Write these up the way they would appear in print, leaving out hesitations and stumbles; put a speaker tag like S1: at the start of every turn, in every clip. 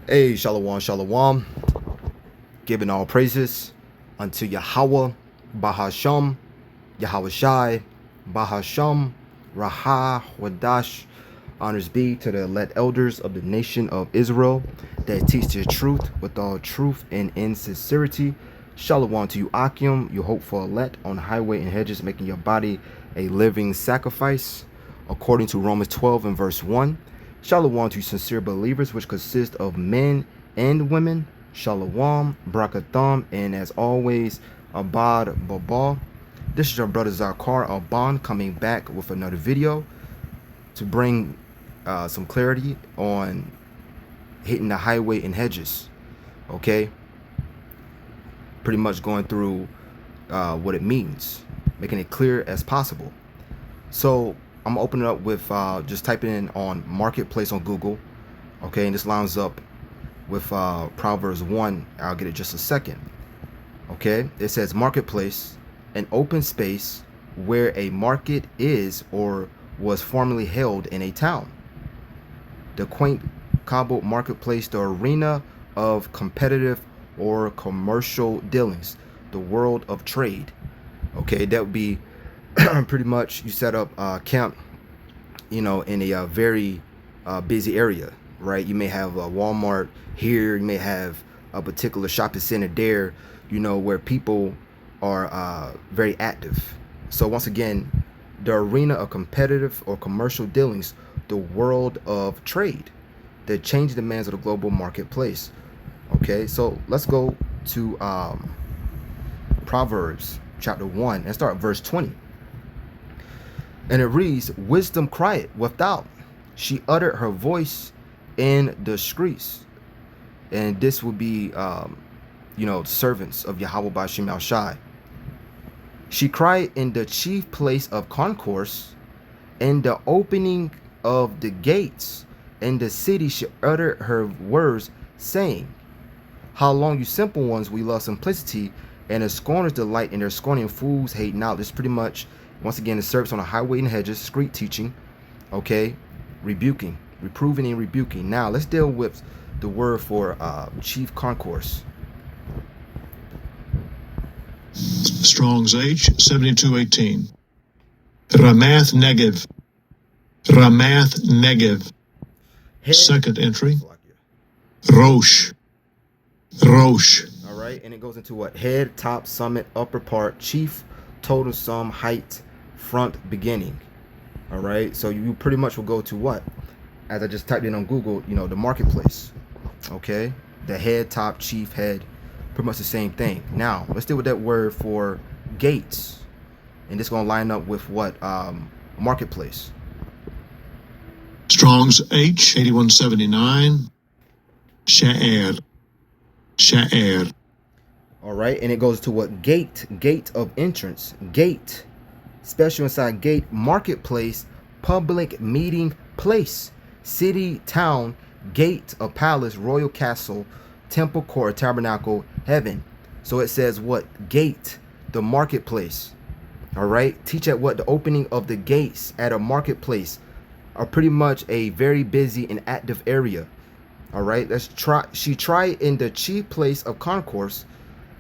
S1: Hey, Shalom, Shalom. Giving all praises unto Yahweh, Bahasham, Yahweh Shai, Bahasham, Raha, Wadash. Honors be to the elect elders of the nation of Israel that teach the truth with all truth and in sincerity. Shalom to you, Akim, you hopeful elect on the highway and hedges, making your body a living sacrifice, according to Romans 12 and verse 1. Shalom to you, sincere believers, which consist of men and women. Shalom, Brakatham, and as always, Abad Baba. This is your brother Zakar Alban coming back with another video to bring some clarity on hitting the highway and hedges. Okay, pretty much going through what it means, making it clear as possible. So I'm gonna open it up with just typing in on marketplace on Google. Okay, and this lines up with Proverbs 1. I'll get it just a second. Okay, it says marketplace, an open space where a market is or was formerly held in a town. The quaint cobbled marketplace, the arena of competitive or commercial dealings, the world of trade. Okay, that would be pretty much you set up camp, in a very busy area, right? You may have a Walmart here, you may have a particular shopping center there, where people are very active. So once again, the arena of competitive or commercial dealings, the world of trade, the changing demands of the global marketplace. Okay, so let's go to Proverbs chapter 1 and start verse 20. And it reads, wisdom cried without. She uttered her voice in the streets. And this would be, servants of Yahweh Bashim Al Shai. She cried in the chief place of concourse, in the opening of the gates. In the city she uttered her words, saying, how long, you simple ones, we love simplicity, and the scorners delight in their scorning, fools hate knowledge. This pretty much, once again, the service on the highway and hedges, street teaching, okay, rebuking, reproving and rebuking. Now let's deal with the word for chief concourse.
S2: Strong's H 7218. Ramath Negev. Ramath Negev. Second entry. Rosh. Rosh.
S1: All right, and it goes into what? Head, top, summit, upper part, chief, total sum, height, front, beginning. All right, so you pretty much will go to what? As I just typed in on Google, the marketplace. Okay, the head, top, chief, head, pretty much the same thing. Now let's deal with that word for gates, and this is gonna line up with what? Marketplace.
S2: Strong's H 8179. Sha'er. Sha'er.
S1: All right, and it goes to what? Gate, gate of entrance, gate, special inside gate, marketplace, public meeting place, city, town, gate, a palace, royal castle, temple, court, tabernacle, heaven. So it says what? Gate, the marketplace. All right, teach at what? The opening of the gates at a marketplace are pretty much a very busy and active area. All right, let's try. She tried in the chief place of concourse,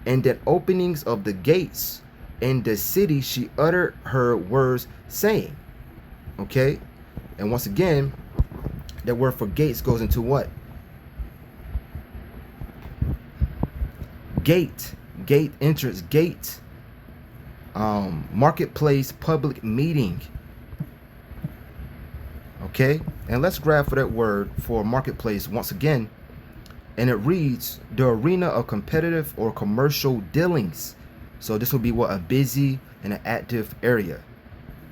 S1: and that openings of the gates in the city she uttered her words, saying. Okay, and once again, that word for gates goes into what? Gate, gate, entrance, gate, marketplace, public meeting. Okay, and let's grab for that word for marketplace once again, and it reads the arena of competitive or commercial dealings. So this will be what? A busy and an active area.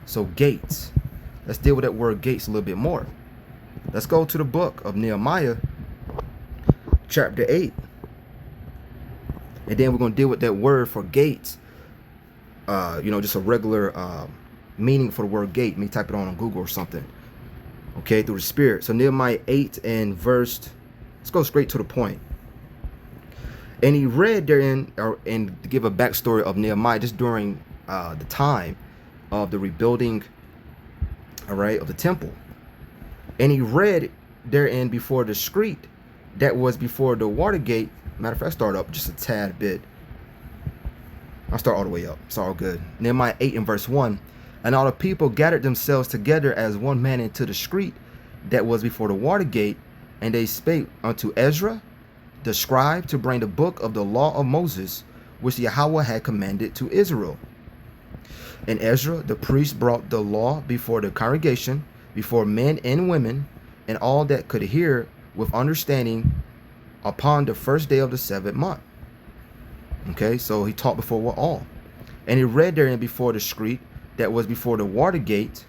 S1: So gates, let's deal with that word gates a little bit more. Let's go to the book of Nehemiah chapter 8, and then we're going to deal with that word for gates, just a regular meaning for the word gate. Let me type it on Google or something. Okay, through the Spirit. So Nehemiah 8 and verse, let's go straight to the point. And he read therein, and to give a backstory of Nehemiah, just during the time of the rebuilding, all right, of the temple. And he read therein before the street that was before the Watergate. Matter of fact, start up just a tad bit. I'll start all the way up. It's all good. Nehemiah 8 and verse 1. And all the people gathered themselves together as one man into the street that was before the Watergate, and they spake unto Ezra, the scribe, to bring the book of the law of Moses, which Yahweh had commanded to Israel. And Ezra, the priest, brought the law before the congregation, before men and women, and all that could hear with understanding upon the first day of the 7th month. Okay, so he taught before all. And he read therein before the street that was before the Watergate,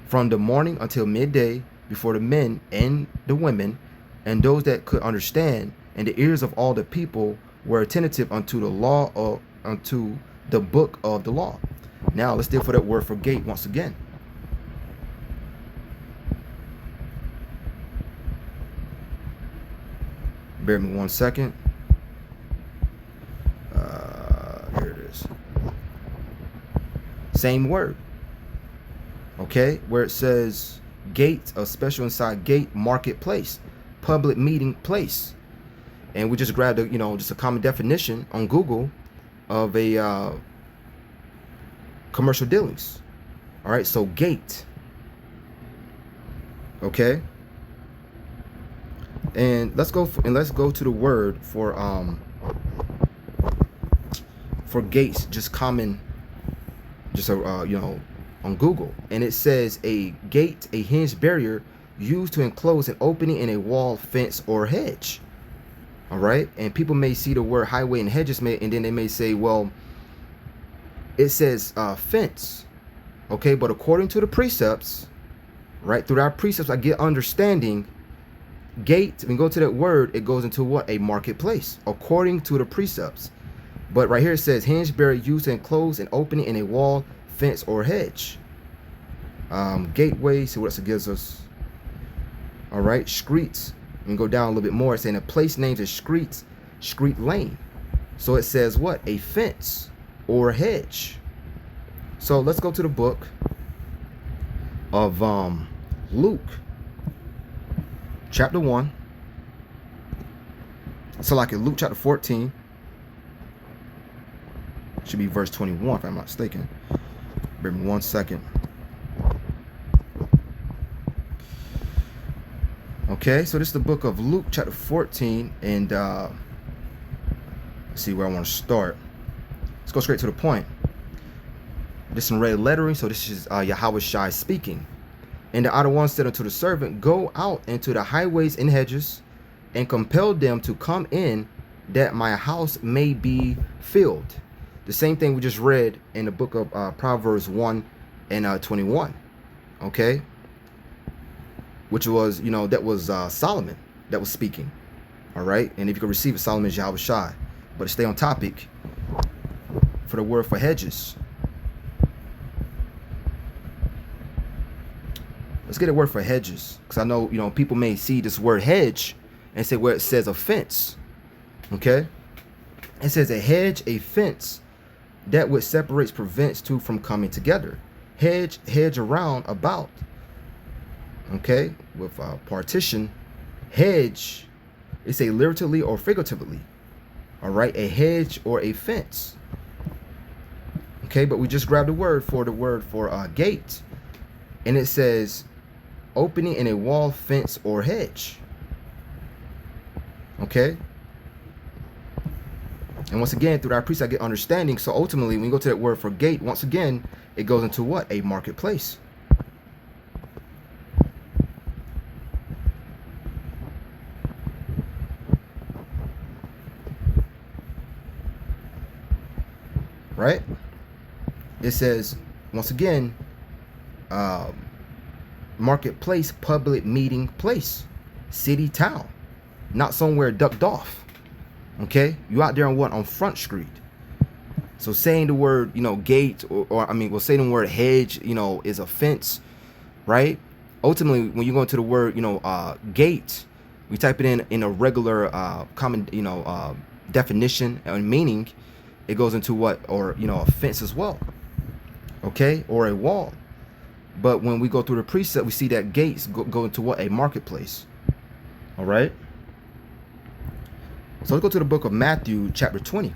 S1: from the morning until midday, before the men and the women, and those that could understand, and the ears of all the people were attentive unto the law of unto the book of the law. Now let's deal for that word for gate once again. Bear with me 1 second. Here it is. Same word. Okay, where it says gate, a special inside gate, marketplace, public meeting place. And we just grabbed a, just a common definition on Google of a commercial dealings. All right, so gate. Okay. And let's go to the word for gates, just common, just on Google, and it says a gate, a hinged barrier used to enclose an opening in a wall, fence, or hedge. All right, and people may see the word highway and hedges, and then they may say, well, it says fence. Okay, but according to the precepts, right, through our precepts, I get understanding. Gate, when you go to that word, it goes into what? A marketplace, according to the precepts. But right here it says hinge barrier used to enclose an opening in a wall, fence, or hedge. Gateway, see what else it gives us. All right, streets. We can go down a little bit more. It's saying a place named as streets, street lane. So it says what? A fence or a hedge. So let's go to the book of Luke, chapter 1. So like in Luke chapter 14. Should be verse 21 if I'm not mistaken. Bear with me 1 second. Okay, so this is the book of Luke chapter 14, and let's see where I want to start. Let's go straight to the point. This is in red lettering, so this is Yahweh Shai speaking. And the other one said unto the servant, go out into the highways and hedges, and compel them to come in, that my house may be filled. The same thing we just read in the book of Proverbs 1 and 21. Okay, which was, that was Solomon that was speaking. All right, and if you can receive it, Solomon is Yahweh Shai. But to stay on topic, for the word for hedges, let's get a word for hedges, because I know, people may see this word hedge and say where it says a fence. Okay, it says a hedge, a fence, that which separates, prevents two from coming together. Hedge, hedge around, about. Okay, with partition. Hedge, it's a literally or figuratively. All right, a hedge or a fence. Okay, but we just grabbed the word for gate, and it says opening in a wall, fence, or hedge. Okay. And once again, through our precept, I get understanding. So ultimately, when you go to that word for gate, once again, it goes into what? A marketplace. Right? It says, once again, marketplace, public meeting place, city, town, not somewhere ducked off. Okay, you out there on what? On Front Street. So saying the word, gate, or we'll say the word hedge, is a fence, right? Ultimately, when you go into the word, gate, we type it in a regular, common, definition and meaning, it goes into what? Or, a fence as well. Okay, or a wall. But when we go through the precept, we see that gates go into what? A marketplace. All right. So let's go to the book of Matthew, chapter 20.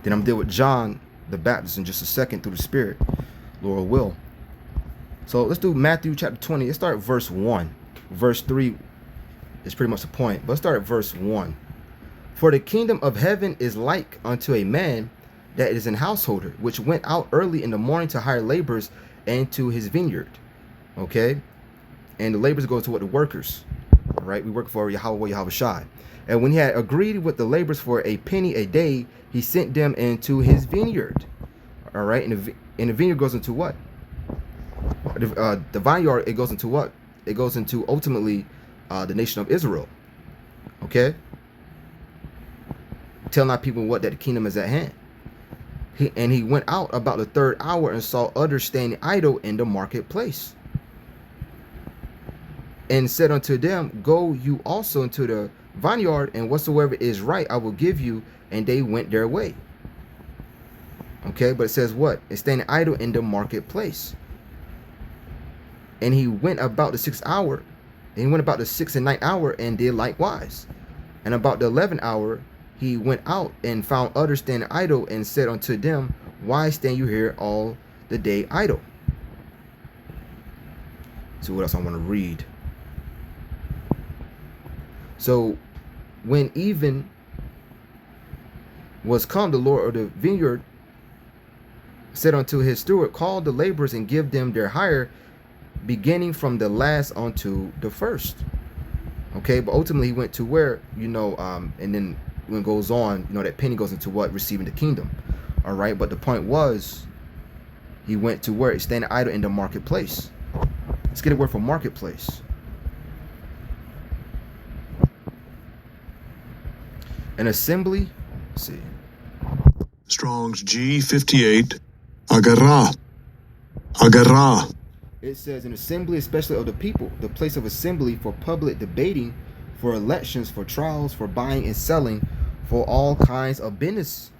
S1: Then I'm deal with John the Baptist in just a second through the Spirit, Lord will. So let's do Matthew chapter 20. Let's start at verse 1. Verse 3 is pretty much the point. But let's start at verse 1. For the kingdom of heaven is like unto a man that is an householder, which went out early in the morning to hire laborers into his vineyard. Okay? And the laborers go to what? The workers. All right? We work for Yahweh Shai. And when he had agreed with the laborers for a penny a day, he sent them into his vineyard. All right? And the vineyard goes into what? The vineyard, it goes into what? It goes into ultimately the nation of Israel. Okay? Tell not people what, that the kingdom is at hand. He went out about the third hour and saw others standing idle in the marketplace, and said unto them, Go you also into the vineyard, and whatsoever is right I will give you. And they went their way. Okay, but it says what? It's standing idle in the marketplace. And he went about the 6th hour, and he went about the 6th and 9th hour, and did likewise. And about the 11th hour he went out and found others standing idle, and said unto them, Why stand you here all the day idle? So what else I want to read? So when even was come, the Lord of the vineyard said unto his steward, Call the laborers and give them their hire, beginning from the last unto the first. Okay, but ultimately he went to where, and then when it goes on, that penny goes into what? Receiving the kingdom. All right, but the point was, he went to where? It's standing idle in the marketplace. Let's get a word for marketplace. An assembly. Let's see.
S2: Strong's G58. Agara. Agara.
S1: It says an assembly, especially of the people, the place of assembly for public debating, for elections, for trials, for buying and selling, for all kinds of business.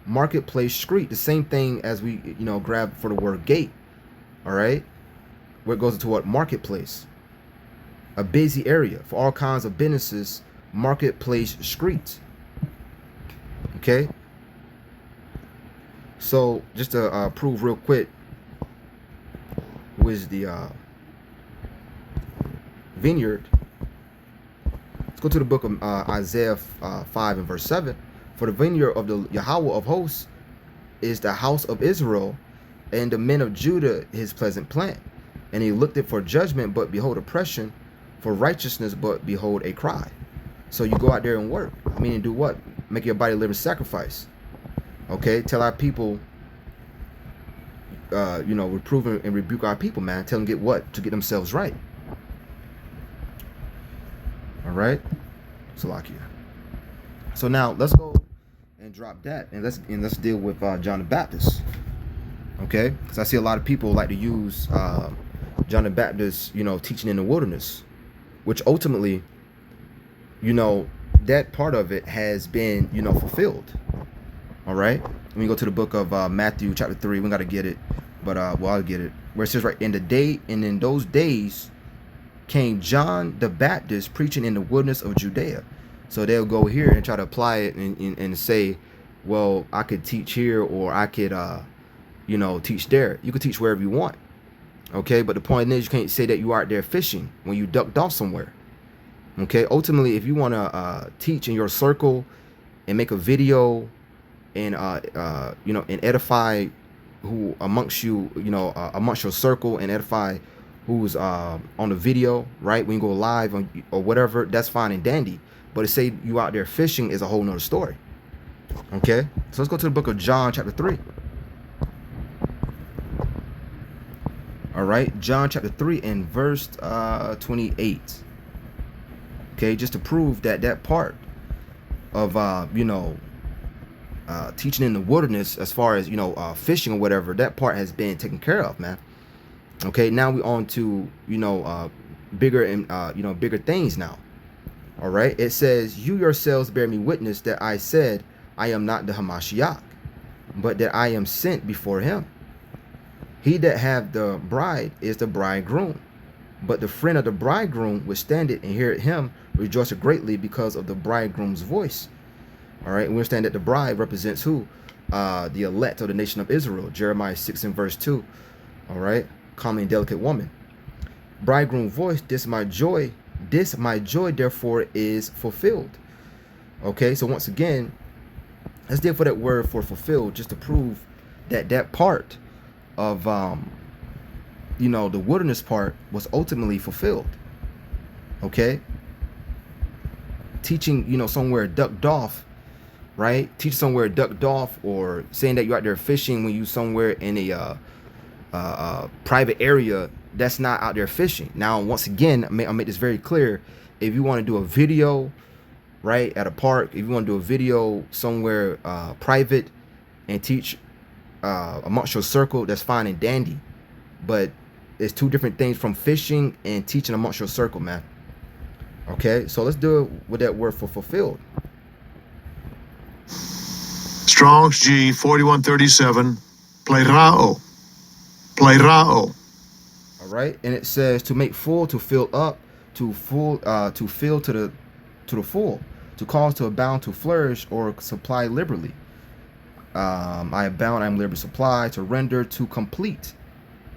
S1: Marketplace, street, the same thing as we, grab for the word gate. All right, where it goes into what? Marketplace. A busy area for all kinds of businesses. Marketplace, street. Okay. So just to prove real quick, who is the vineyard? Let's go to the book of Isaiah 5 and verse 7. For the vineyard of the Yahweh of hosts is the house of Israel, and the men of Judah his pleasant plant. And he looked it for judgment, but behold oppression, for righteousness, but behold a cry. So you go out there and work. Meaning do what? Make your body a living sacrifice. Okay? Tell our people, reprove and rebuke our people, man. Tell them get what? To get themselves right. All right? Salakia. So now let's go and drop that, and let's deal with John the Baptist. Okay? Because I see a lot of people like to use John the Baptist, teaching in the wilderness, which ultimately, that part of it has been, fulfilled. All right? Let me go to the book of Matthew chapter 3. We got to get it, but I'll get it. Where it says right, in those days came John the Baptist preaching in the wilderness of Judea. So they'll go here and try to apply it and say, well, I could teach here, or I could, teach there. You could teach wherever you want. Okay, but the point is, you can't say that you are out there fishing when you ducked off somewhere. Okay, ultimately, if you want to teach in your circle and make a video and and edify who amongst you, amongst your circle, and edify who's on the video, right? When you go live or whatever, that's fine and dandy. But to say you out there fishing is a whole nother story. Okay, so let's go to the book of John chapter 3. All right, John chapter 3 and verse 28. Okay, just to prove that part of teaching in the wilderness, as far as fishing or whatever, that part has been taken care of, man. Okay, now we on to bigger and bigger things now. All right, it says, you yourselves bear me witness that I said I am not the Hamashiach, but that I am sent before him. He that hath the bride is the bridegroom. But the friend of the bridegroom would stand it and hear him rejoice greatly because of the bridegroom's voice. All right. We understand that the bride represents who? The elect of the nation of Israel. Jeremiah 6 and verse 2. All right. Comely and delicate woman. Bridegroom voice, this my joy, therefore is fulfilled. Okay. So once again, let's deal for that word for fulfilled, just to prove that that part of the wilderness part was ultimately fulfilled. Okay. Teaching, somewhere ducked off, right? Teaching somewhere ducked off, or saying that you're out there fishing when you somewhere in a private area, that's not out there fishing. Now, once again, I'll make this very clear. If you want to do a video, right, at a park, if you want to do a video somewhere private and teach amongst your circle, that's fine and dandy. But it's two different things from fishing and teaching amongst your circle, man. Okay, so let's do it with that word for fulfilled.
S2: Strong's G 4137. Plerao. Plerao.
S1: All right, and it says to make full, to fill up, to fill to the full, to cause to abound, to flourish, or supply liberally. I abound, I am liberally supplied, to render, to complete.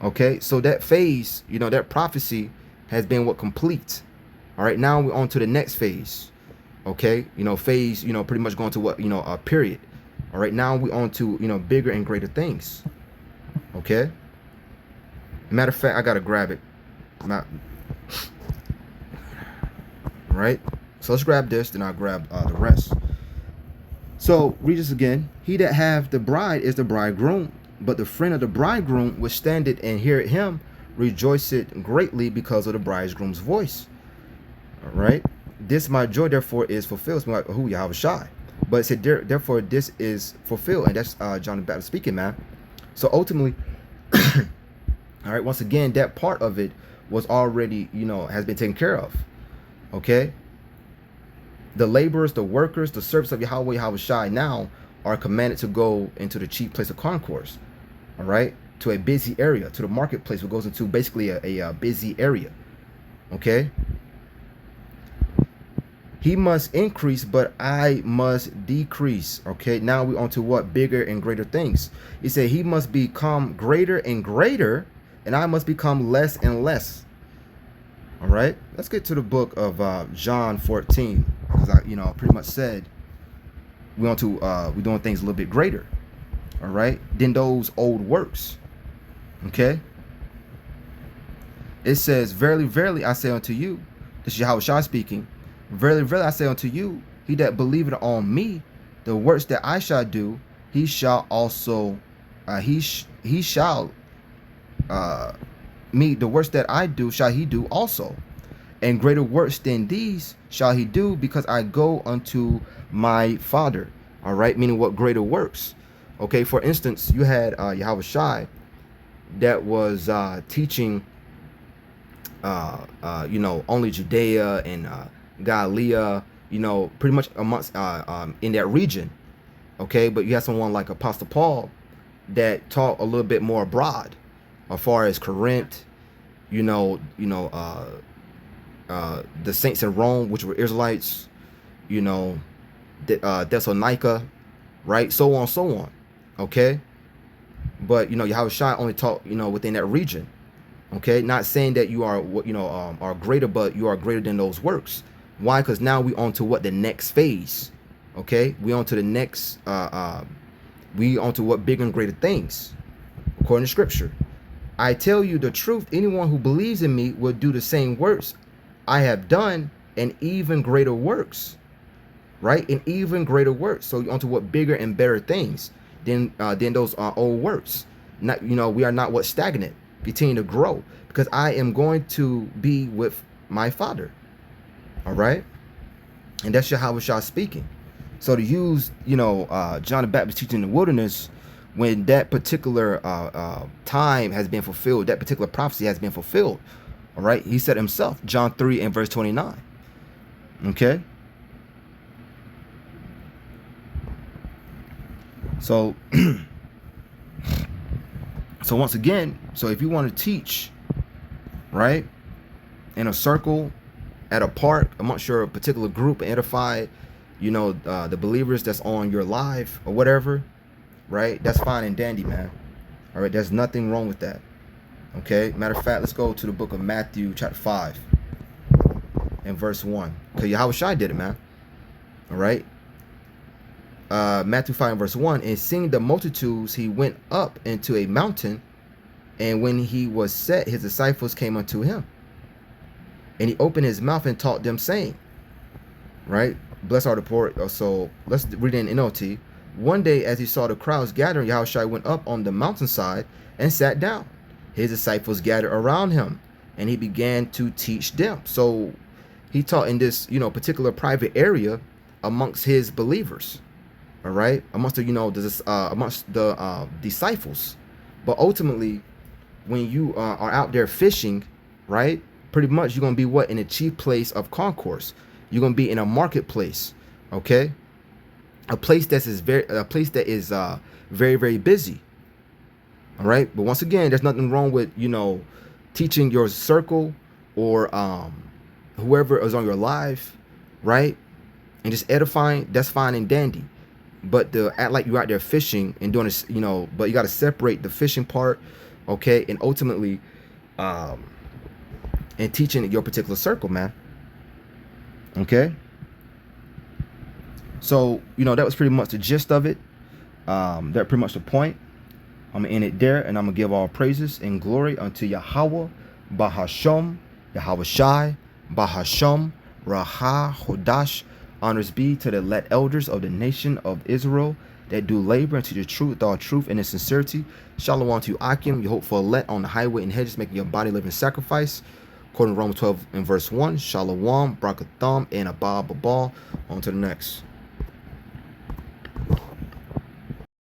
S1: Okay, so that phase, that prophecy has been what complete. All right, now we're on to the next phase. Okay, phase, pretty much going to what, a period. All right, now we're on to, bigger and greater things. Okay. Matter of fact, I gotta grab it. Right. So let's grab this, then I'll grab the rest. So read this again. He that hath the bride is the bridegroom, but the friend of the bridegroom which standeth and heareth him rejoiceth greatly because of the bridegroom's voice. All right. This my joy therefore is fulfilled. Like, who Yahweh Shai. But it said therefore this is fulfilled, and that's John the Baptist speaking, man. So ultimately, all right, once again, that part of it was already, has been taken care of. Okay. The laborers, the workers, the servants of Yahweh Shai now are commanded to go into the chief place of concourse. All right. To a busy area, to the marketplace, which goes into basically a busy area. Okay. He must increase, but I must decrease. Okay. Now we're on to what? Bigger and greater things. He said he must become greater and greater, and I must become less and less. All right. Let's get to the book of John 14. Because I, pretty much said we're doing things a little bit greater. All right. Than those old works. Okay. It says, verily, verily, I say unto you, this is Yahweh Shai speaking. Verily, verily, I say unto you, he that believeth on me, the works that I shall do, he shall also, he shall, the works that I do, shall he do also. And greater works than these shall he do, because I go unto my Father. All right, meaning what greater works? Okay, for instance, you had Yahweh Shai that was teaching, only Judea and Galilee, pretty much amongst in that region. Okay, but you have someone like Apostle Paul that taught a little bit more broad, as far as Corinth, the saints in Rome, which were Israelites, Thessalonica, right, so on, so on. Okay, but Yahweh Shai only taught within that region. Okay, not saying that you are are greater, but you are greater than those works. Why? Because now we on to what? The next phase. Okay, we on to the next we on to what? Bigger and greater things, according to scripture. I tell you the truth, anyone who believes in me will do the same works I have done, and even greater works. Right? And even greater works. So on to what? Bigger and better things than those old works. Not, we are not what? Stagnant. Continue to grow, because I am going to be with my Father. All right. And that's Yahweh Shai speaking. So to use, John the Baptist teaching in the wilderness, when that particular time has been fulfilled, that particular prophecy has been fulfilled. All right. He said himself, John 3 and verse 29. Okay. So, so once again, so if you want to teach, right, in a circle at a park amongst your particular group and edify, the believers that's on your live or whatever, right? That's fine and dandy, man. All right, there's nothing wrong with that. Okay, matter of fact, let's go to the book of Matthew chapter 5 and verse 1, because Yahushua did it, man. All right, Matthew 5 and verse 1, and seeing the multitudes, he went up into a mountain, and when he was set, his disciples came unto him, and he opened his mouth and taught them, saying, right, bless our report. So let's read it in NLT. One day, as he saw the crowds gathering, Yahushua went up on the mountainside and sat down. His disciples gathered around him, and he began to teach them. So he taught in this, particular private area amongst his believers, all right, amongst the disciples. But ultimately, when you are out there fishing, right, pretty much you're gonna be what, in a chief place of concourse. You're gonna be in a marketplace, okay, a place that is very, very busy. All right, but once again, there's nothing wrong with teaching your circle or whoever is on your live, right, and just edifying. That's fine and dandy. But to act like you're out there fishing and doing this, but you got to separate the fishing part, okay, and ultimately, and teaching your particular circle, man. Okay. So that was pretty much the gist of it. That's pretty much the point. I'm gonna end it there, and I'm gonna give all praises and glory unto Yahweh, Bahasham, Yahweh Shai, Bahasham, Raha, Hodash. Honors be to the elect elders of the nation of Israel that do labor into the truth with all truth and in sincerity. Shalom to you, Akim. You hope for elect on the highway and hedges, making your body living sacrifice. According to Romans 12 and verse 1. Shalom, Brakatham, and Abba Babal. On to the next.